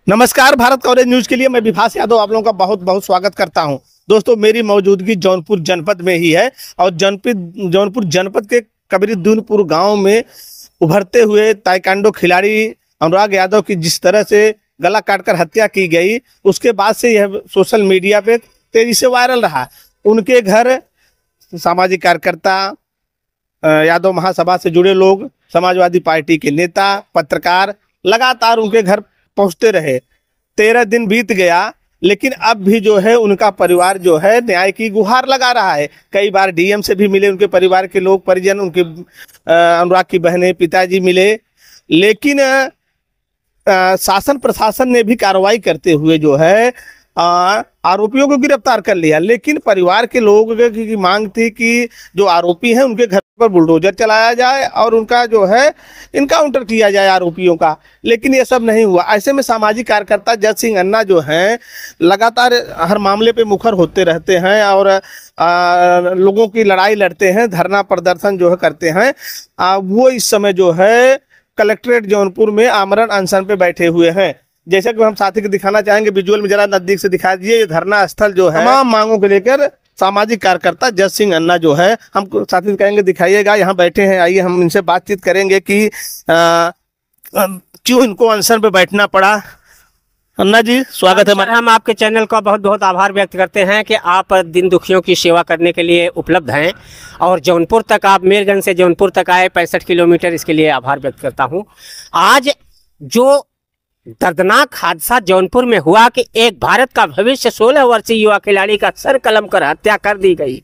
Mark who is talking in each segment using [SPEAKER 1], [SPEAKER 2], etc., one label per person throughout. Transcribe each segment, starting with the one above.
[SPEAKER 1] नमस्कार। Bharat coverage news के लिए मैं विभास यादव आप लोगों का बहुत बहुत स्वागत करता हूं। दोस्तों, मेरी मौजूदगी जौनपुर जनपद में ही है और जौनपुर जनपद के कबीरदुनपुर गांव में उभरते हुए ताइक्वांडो खिलाड़ी अनुराग यादव की जिस तरह से गला काटकर हत्या की गई, उसके बाद से यह सोशल मीडिया पे तेजी से वायरल रहा। उनके घर सामाजिक कार्यकर्ता, यादव महासभा से जुड़े लोग, समाजवादी पार्टी के नेता, पत्रकार लगातार उनके घर पहुंचते रहे। 13 दिन बीत गया, लेकिन अब भी जो है उनका परिवार जो है न्याय की गुहार लगा रहा है। कई बार डीएम से भी मिले उनके परिवार के लोग, परिजन, उनके अनुराग की बहनें, पिताजी मिले, लेकिन शासन प्रशासन ने भी कार्रवाई करते हुए जो है आरोपियों को गिरफ्तार कर लिया। लेकिन परिवार के लोगों की मांग थी कि जो आरोपी हैं उनके घर पर बुलडोजर चलाया जाए और उनका जो है इनकाउंटर किया जाए आरोपियों का, लेकिन ये सब नहीं हुआ। ऐसे में सामाजिक कार्यकर्ता जज सिंह अन्ना जो हैं लगातार हर मामले पे मुखर होते रहते हैं और लोगों की लड़ाई लड़ते हैं, धरना प्रदर्शन जो है करते हैं। वो इस समय जो है कलेक्ट्रेट जौनपुर में आमरण अनशन पे बैठे हुए हैं। जैसे कि हम साथी को दिखाना चाहेंगे, विजुअल में जरा नजदीक से दिखा दीजिए। ये धरना स्थल जो है तमाम मांगों को लेकर सामाजिक कार्यकर्ता जज सिंह अन्ना जो है, हम साथी कहेंगे दिखाइएगा, यहाँ बैठे हैं। आइए हम इनसे बातचीत करेंगे कि क्यों इनको अनशन पे बैठना पड़ा। अन्ना जी, स्वागत है।
[SPEAKER 2] हम आपके चैनल का बहुत बहुत आभार व्यक्त करते हैं कि आप दिन दुखियों की सेवा करने के लिए उपलब्ध हैं और जौनपुर तक, आप मेरगंज से जौनपुर तक आए 65 किलोमीटर, इसके लिए आभार व्यक्त करता हूं। आज जो दर्दनाक हादसा जौनपुर में हुआ कि एक भारत का भविष्य 16 वर्षीय युवा खिलाड़ी का सर कलम कर हत्या कर दी गई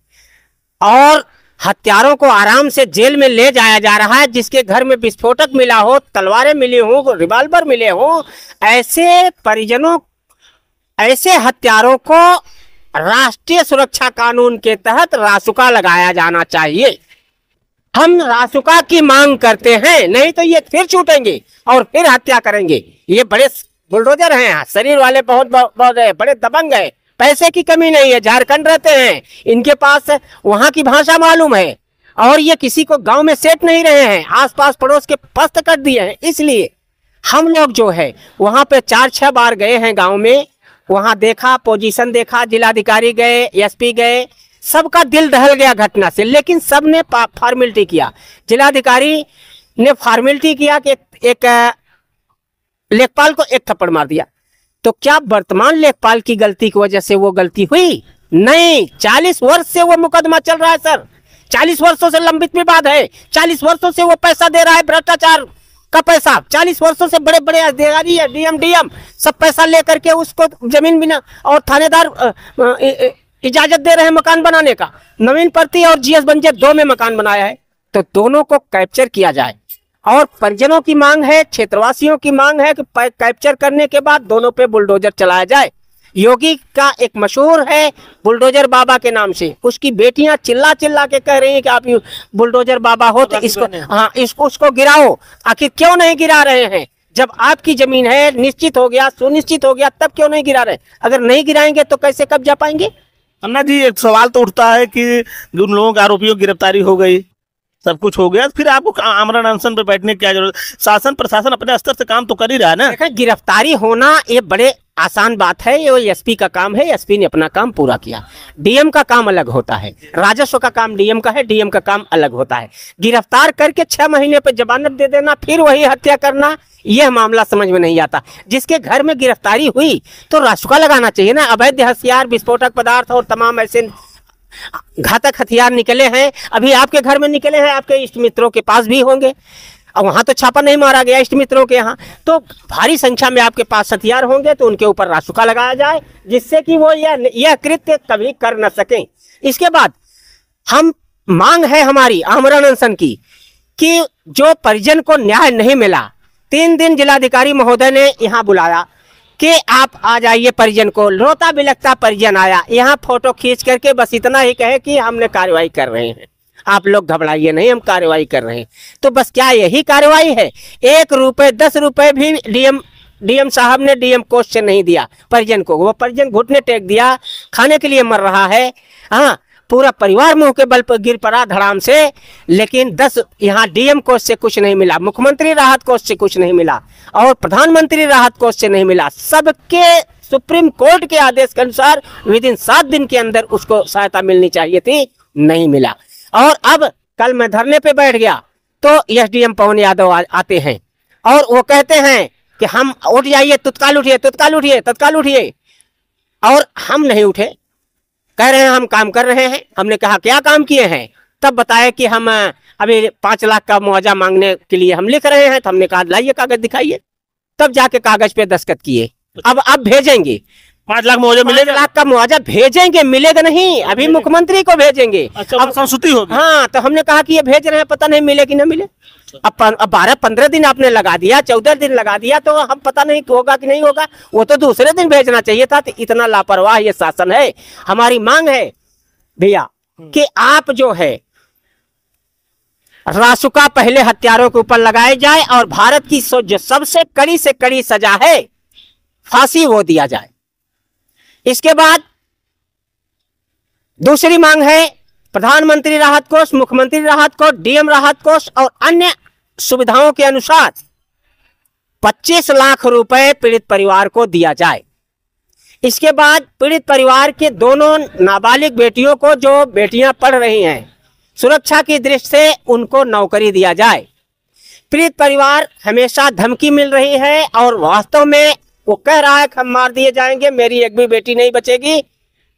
[SPEAKER 2] और हत्यारों को आराम से जेल में ले जाया जा रहा है, जिसके घर में विस्फोटक मिला हो, तलवारें मिली हो, रिवाल्वर मिले हो, ऐसे परिजनों, ऐसे हत्यारों को राष्ट्रीय सुरक्षा कानून के तहत रासुका लगाया जाना चाहिए। हम रासुका की मांग करते हैं, नहीं तो ये फिर छूटेंगे और फिर हत्या करेंगे। ये बड़े बुलडोजर हैं, शरीर वाले बहुत है, बड़े दबंग है, पैसे की कमी नहीं है, झारखंड रहते हैं, इनके पास वहां की भाषा मालूम है और ये किसी को गांव में सेट नहीं रहे हैं, आसपास पड़ोस के पस्त कर दिए हैं। इसलिए हम लोग जो है वहां पे 4-6 बार गए हैं गांव में, वहां देखा, पोजीशन देखा, जिलाधिकारी गए, एसपी गए, सबका दिल दहल गया घटना से, लेकिन सब ने फॉर्मेलिटी किया। जिलाधिकारी ने फॉर्मेलिटी किया कि एक लेखपाल को एक थप्पड़ मार दिया। तो क्या वर्तमान लेखपाल की गलती की वजह से वो गलती हुई? नहीं, 40 वर्ष से वो मुकदमा चल रहा है सर, 40 वर्षों से लंबित विवाद है, 40 वर्षों से वो पैसा दे रहा है, भ्रष्टाचार का पैसा, 40 वर्षों से बड़े बड़े अधिकारी है, डीएम सब पैसा लेकर के उसको जमीन बिना, और थानेदार इजाजत दे रहे हैं मकान बनाने का। नवीन प्रति और जीएस बंजर 2 में मकान बनाया है, तो दोनों को कैप्चर किया जाए। और परिजनों की मांग है, क्षेत्रवासियों की मांग है कि कैप्चर करने के बाद दोनों पे बुलडोजर चलाया जाए। योगी का एक मशहूर है बुलडोजर बाबा के नाम से, उसकी बेटियां चिल्ला चिल्ला के कह रही हैं कि आप बुलडोजर बाबा हो तो इसको उसको गिराओ। आखिर क्यों नहीं गिरा रहे हैं? जब आपकी जमीन है, निश्चित हो गया, सुनिश्चित हो गया, तब क्यों नहीं गिरा रहे? अगर नहीं गिराएंगे तो कैसे कब्जा पाएंगे?
[SPEAKER 1] अन्ना जी, एक सवाल तो उठता है कि उन लोगों के आरोपियों की गिरफ्तारी हो गई, सब कुछ हो गया, फिर आपको आमरण अनशन पे बैठने की क्या जरूरत? शासन प्रशासन अपने स्तर से काम तो कर ही रहा है ना।
[SPEAKER 2] देखिए, गिरफ्तारी होना ये बड़े आसान बात है, ये एसपी का काम है, एसपी ने अपना काम पूरा किया। डीएम का काम अलग होता है, राजस्व का काम डीएम का है, डीएम का काम अलग होता है। गिरफ्तार करके 6 महीने पे जमानत दे देना, फिर वही हत्या करना, यह मामला समझ में नहीं आता। जिसके घर में गिरफ्तारी हुई तो रासुका लगाना चाहिए ना। अवैध हथियार, विस्फोटक पदार्थ और तमाम ऐसे घातक हथियार निकले हैं, अभी आपके घर में निकले हैं, आपके इष्ट मित्रों के पास भी होंगे, और वहां तो छापा नहीं मारा गया इष्ट मित्रों के यहाँ, तो भारी संख्या में आपके पास हथियार होंगे, तो उनके ऊपर रासुका लगाया जाए, जिससे कि वो यह कृत्य कभी कर न सकें। इसके बाद हम मांग है हमारी आमरण अनशन की कि जो परिजन को न्याय नहीं मिला, 3 दिन जिलाधिकारी महोदय ने यहाँ बुलाया कि आप आ जाइए, परिजन को, रोता बिलखता परिजन आया, यहाँ फोटो खींच करके बस इतना ही कहे कि हमने कार्रवाई कर रहे हैं, आप लोग घबराइए नहीं, हम कार्रवाई कर रहे हैं। तो बस क्या यही कार्रवाई है? 1 रुपए 10 रुपए भी डीएम साहब ने डीएम कोष से नहीं दिया परिजन को। वो परिजन घुटने टेक दिया, खाने के लिए मर रहा है। हाँ, पूरा परिवार मुंह के बल पर गिर पड़ा धड़ाम से। लेकिन 10 यहाँ डीएम कोष से कुछ नहीं मिला, मुख्यमंत्री राहत कोष से कुछ नहीं मिला और प्रधानमंत्री राहत कोष से नहीं मिला। सबके सुप्रीम कोर्ट के आदेश के अनुसार विदिन 7 दिन के अंदर उसको सहायता मिलनी चाहिए थी, नहीं मिला। और अब कल मैं धरने पे बैठ गया तो एसडीएम पवन यादव आते हैं और वो कहते हैं कि हम उठ जाइए, तत्काल उठिए, तत्काल उठिए, तत्काल उठिए। और हम नहीं उठे, कह रहे हैं हम काम कर रहे हैं। हमने कहा क्या काम किए हैं? तब बताया कि हम अभी 5 लाख का मुआवजा मांगने के लिए हम लिख रहे हैं। तो हमने कहा लाइए कागज दिखाइए। तब जाके कागज पे दस्तखत किए। अब भेजेंगे
[SPEAKER 1] 5 लाख मुआवजा मिलेगा?
[SPEAKER 2] 5 लाख का मुआवजा भेजेंगे, मिलेगा नहीं, अभी मुख्यमंत्री को भेजेंगे।
[SPEAKER 1] अच्छा, अब संस्तुति होगी।
[SPEAKER 2] हाँ, तो हमने कहा कि ये भेज रहे हैं, पता नहीं मिले कि ना मिले। अब 12-15 दिन आपने लगा दिया, 14 दिन लगा दिया, तो हम पता नहीं होगा कि नहीं होगा। वो तो दूसरे दिन भेजना चाहिए था। तो इतना लापरवाह ये शासन है। हमारी मांग है भैया कि आप जो है रासुका पहले हत्यारों के ऊपर लगाए जाए और भारत की जो सबसे कड़ी से कड़ी सजा है फांसी वो दिया जाए। इसके बाद दूसरी मांग है प्रधानमंत्री राहत कोष, मुख्यमंत्री राहत कोष, डीएम राहत कोष और अन्य सुविधाओं के अनुसार 25 लाख रुपए पीड़ित परिवार को दिया जाए। इसके बाद पीड़ित परिवार के दोनों नाबालिग बेटियों को, जो बेटियां पढ़ रही हैं, सुरक्षा की दृष्टि से उनको नौकरी दिया जाए। पीड़ित परिवार हमेशा धमकी मिल रही है और वास्तव में वो कह रहा है कि हम मार दिए जाएंगे, मेरी एक भी बेटी नहीं बचेगी।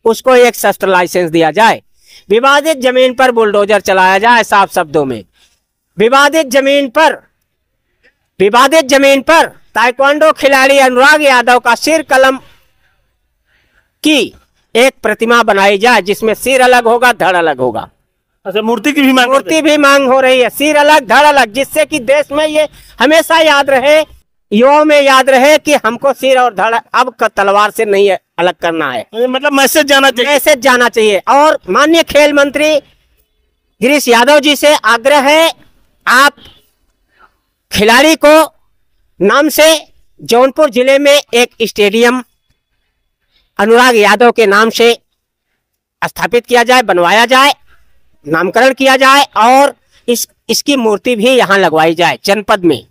[SPEAKER 2] उसको एक शस्त्र लाइसेंस दिया जाए। विवादित जमीन पर बुलडोजर चलाया जाए। साफ शब्दों में विवादित जमीन पर ताइक्वांडो खिलाड़ी अनुराग यादव का सिर कलम की एक प्रतिमा बनाई जाए, जिसमें सिर अलग होगा, धड़ अलग होगा।
[SPEAKER 1] अच्छा, मूर्ति की भी
[SPEAKER 2] मांग हो रही है, सिर अलग धड़ अलग, जिससे कि देश में ये हमेशा याद रहे, युवाओं में याद रहे कि हमको सिर और धड़ अब तलवार से नहीं अलग करना है।
[SPEAKER 1] मतलब मैसेज जाना चाहिए।
[SPEAKER 2] और माननीय खेल मंत्री गिरीश यादव जी से आग्रह है, आप खिलाड़ी को नाम से जौनपुर जिले में एक स्टेडियम अनुराग यादव के नाम से स्थापित किया जाए, बनवाया जाए, नामकरण किया जाए और इसकी मूर्ति भी यहाँ लगवाई जाए जनपद में।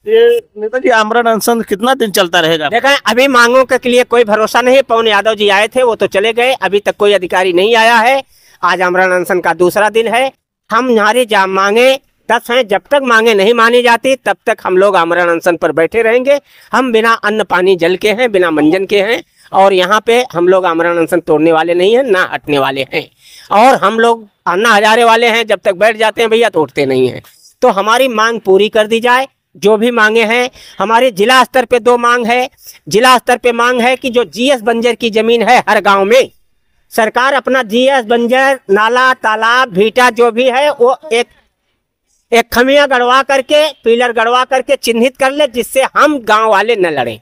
[SPEAKER 1] ये नेताजी आमरण अनशन कितना दिन चलता रहेगा?
[SPEAKER 2] देखें, अभी मांगों के लिए कोई भरोसा नहीं। पवन यादव जी आए थे, वो तो चले गए, अभी तक कोई अधिकारी नहीं आया है। आज आमरण अनशन का दूसरा दिन है। हम हमारी मांगे 10 हैं, जब तक मांगे नहीं मानी जाती तब तक हम लोग आमरण अनशन पर बैठे रहेंगे। हम बिना अन्न पानी जल के हैं, बिना मंजन के हैं और यहाँ पे हम लोग आमरण अनशन तोड़ने वाले नहीं हैं, ना हटने वाले हैं। और हम लोग अन्ना हजारे वाले हैं, जब तक बैठ जाते हैं भैया तो उठते नहीं हैं। तो हमारी मांग पूरी कर दी जाए। जो भी मांगे हैं, हमारे जिला स्तर पे 2 मांग है। जिला स्तर पे मांग है कि जो जीएस बंजर की जमीन है हर गांव में, सरकार अपना जीएस बंजर, नाला, तालाब, भीटा जो भी है वो एक खमिया गड़वा करके, पिलर गड़वा करके चिन्हित कर ले, जिससे हम गांव वाले न लड़ें।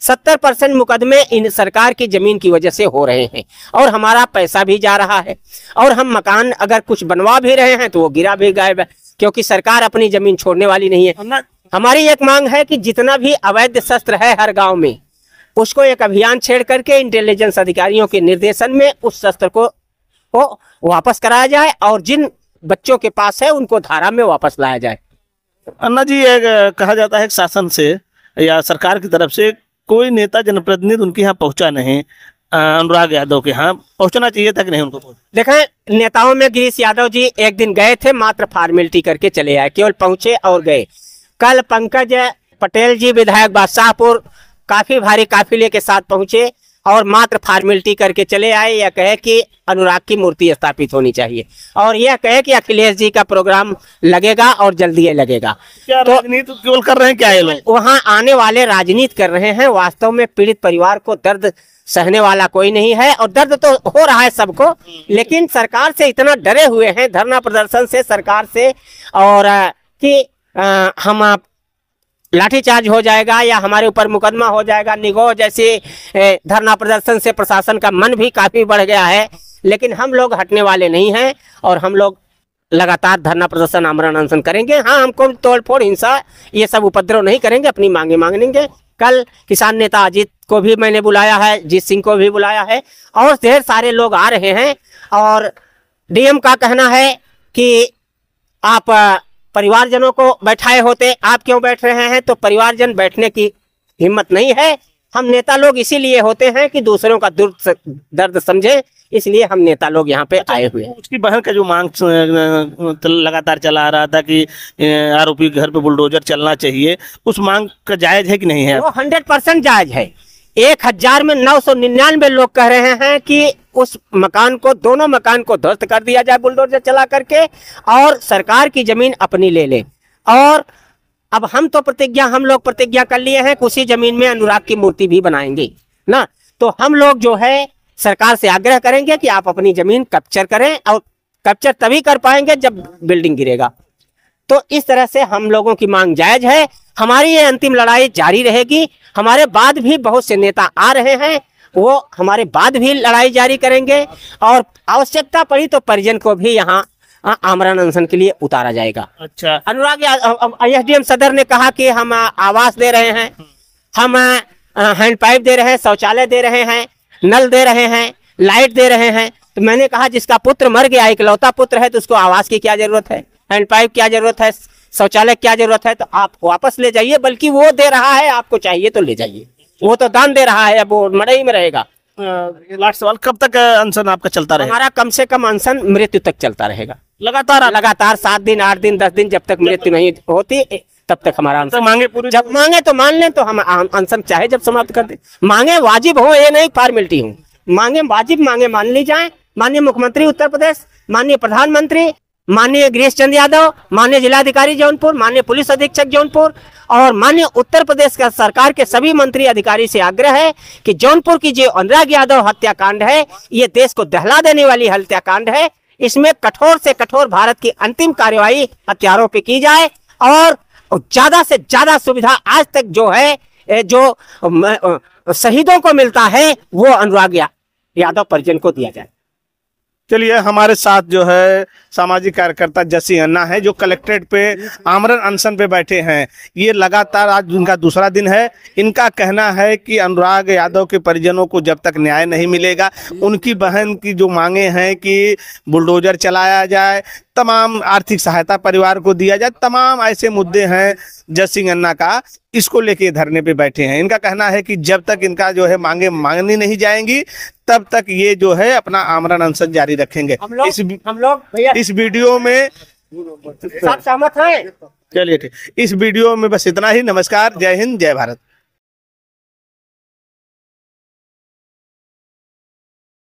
[SPEAKER 2] 70% मुकदमे इन सरकार की जमीन की वजह से हो रहे हैं और हमारा पैसा भी जा रहा है। और हम मकान अगर कुछ बनवा भी रहे हैं तो वो गिरा भी गायब है, क्योंकि सरकार अपनी जमीन छोड़ने वाली नहीं है। हमारी एक मांग है कि जितना भी अवैध शस्त्र है हर गांव में, उसको एक अभियान छेड़ करके इंटेलिजेंस अधिकारियों के निर्देशन में उस शस्त्र को वापस कराया जाए और जिन बच्चों के पास है उनको धारा में वापस लाया जाए।
[SPEAKER 1] अन्ना जी, कहा जाता है कि शासन से या सरकार की तरफ से कोई नेता जनप्रतिनिधि उनके यहाँ पहुंचा नहीं, अनुराग यादव के यहाँ पहुंचना चाहिए था कि नहीं उनको?
[SPEAKER 2] देखें, नेताओं में गिरीश यादव जी एक दिन गए थे, मात्र फॉर्मेलिटी करके चले आए, केवल पहुंचे और गए। कल पंकज पटेल जी विधायक बादशाहपुर काफी भारी काफिले के साथ पहुंचे और मात्र फॉर्मेलिटी करके चले आए। यह कहे कि अनुराग की मूर्ति स्थापित होनी चाहिए और यह कहे कि अखिलेश जी का प्रोग्राम लगेगा और जल्दी ही लगेगा।
[SPEAKER 1] क्या
[SPEAKER 2] तो
[SPEAKER 1] राजनीति केवल कर रहे हैं क्या ये लोग?
[SPEAKER 2] वहां आने वाले राजनीति कर रहे हैं। वास्तव में पीड़ित परिवार को दर्द सहने वाला कोई नहीं है और दर्द तो हो रहा है सबको, लेकिन सरकार से इतना डरे हुए हैं, धरना प्रदर्शन से, सरकार से, और कि हम आप लाठीचार्ज हो जाएगा या हमारे ऊपर मुकदमा हो जाएगा, निगोह जैसे धरना प्रदर्शन से प्रशासन का मन भी काफी बढ़ गया है। लेकिन हम लोग हटने वाले नहीं हैं और हम लोग लगातार धरना प्रदर्शन, आमरण अनशन करेंगे। हाँ, हमको तोड़फोड़, हिंसा, ये सब उपद्रव नहीं करेंगे, अपनी मांगे मांगेंगे। कल किसान नेता अजीत को भी मैंने बुलाया है, जीत सिंह को भी बुलाया है और ढेर सारे लोग आ रहे हैं। और डीएम का कहना है कि आप परिवारजनों को बैठाए होते, आप क्यों बैठ रहे हैं? तो परिवारजन बैठने की हिम्मत नहीं है। हम नेता लोग इसीलिए होते हैं कि दूसरों का दर्द समझे, इसलिए हम नेता लोग यहाँ पे आए हुए हैं।
[SPEAKER 1] उसकी बहन का जो मांग लगातार चला आ रहा था कि आरोपी घर पे बुलडोजर चलना चाहिए, उस मांग का जायज है कि नहीं है?
[SPEAKER 2] वो 100% जायज है। 1000 में 999 लोग कह रहे हैं कि उस मकान को, दोनों मकान को ध्वस्त कर दिया जाए बुलडोजर चला करके, और सरकार की जमीन अपनी ले ले। और अब हम लोग प्रतिज्ञा कर लिए हैं कि उसी जमीन में अनुराग की मूर्ति भी बनाएंगे ना। तो हम लोग जो है सरकार से आग्रह करेंगे कि आप अपनी जमीन कैप्चर करें, और कैप्चर तभी कर पाएंगे जब बिल्डिंग गिरेगा। तो इस तरह से हम लोगों की मांग जायज है। हमारी ये अंतिम लड़ाई जारी रहेगी। हमारे बाद भी बहुत से नेता आ रहे हैं, वो हमारे बाद भी लड़ाई जारी करेंगे, और आवश्यकता पड़ी तो परिजन को भी यहाँ आमरण अनशन के लिए उतारा जाएगा।
[SPEAKER 1] अच्छा,
[SPEAKER 2] अनुराग एसडीएम सदर ने कहा कि हम आवास दे रहे हैं, हम हैंडपाइप दे रहे हैं, शौचालय दे रहे हैं, नल दे रहे हैं, लाइट दे रहे हैं। तो मैंने कहा जिसका पुत्र मर गया, इकलौता पुत्र है, तो उसको आवास की क्या जरूरत है, हैंडपाइप क्या जरूरत है, शौचालय क्या जरूरत है? तो आप वापस ले जाइए, बल्कि वो दे रहा है, आपको चाहिए तो ले जाइए। वो तो दान दे रहा है, अब वो मड़ई में रहेगा।
[SPEAKER 1] लास्ट सवाल, कब तक अनशन आपका चलता रहेगा?
[SPEAKER 2] हमारा कम से कम अनशन मृत्यु तक चलता रहेगा।
[SPEAKER 1] लगातार
[SPEAKER 2] 7 दिन, 8 दिन, 10 दिन, जब तक मृत्यु नहीं होती तब तक हमारा अनशन।
[SPEAKER 1] मांगे पूरी,
[SPEAKER 2] जब मांगे तो मान लें, तो हम अनशन चाहे जब समाप्त कर दें। मांगे वाजिब हो, ये नहीं फॉर्मेलिटी हो। मांगे वाजिब, मांगे मान ली जाए। माननीय मुख्यमंत्री उत्तर प्रदेश, माननीय प्रधानमंत्री, माननीय गिरीश चंद्र यादव, माननीय जिलाधिकारी जौनपुर, माननीय पुलिस अधीक्षक जौनपुर और माननीय उत्तर प्रदेश का सरकार के सभी मंत्री अधिकारी से आग्रह है कि जौनपुर की जो अनुराग यादव हत्याकांड है, ये देश को दहला देने वाली हत्याकांड है। इसमें कठोर से कठोर भारत की अंतिम कार्यवाही हत्यारों पे की जाए, और ज्यादा से ज्यादा सुविधा आज तक जो है, जो शहीदों को मिलता है, वो अनुराग यादव परिजन को दिया जाए।
[SPEAKER 1] चलिए, हमारे साथ जो है सामाजिक कार्यकर्ता जसी अन्ना है, जो कलेक्ट्रेट पे आमरण अनशन पे बैठे हैं। ये लगातार आज उनका दूसरा दिन है। इनका कहना है कि अनुराग यादव के परिजनों को जब तक न्याय नहीं मिलेगा, उनकी बहन की जो मांगे हैं कि बुलडोजर चलाया जाए, तमाम आर्थिक सहायता परिवार को दिया जाए, तमाम ऐसे मुद्दे हैं जसी अन्ना का, इसको लेके धरने पे बैठे हैं। इनका कहना है कि जब तक इनका जो है मांगे मांगनी नहीं जाएंगी, तब तक ये जो है अपना आमरण अनशन जारी रखेंगे।
[SPEAKER 2] हम लोग भैया
[SPEAKER 1] इस वीडियो में
[SPEAKER 2] सब सहमत हैं।
[SPEAKER 1] चलिए ठीक, इस वीडियो में बस इतना ही। नमस्कार, जय हिंद, जय भारत।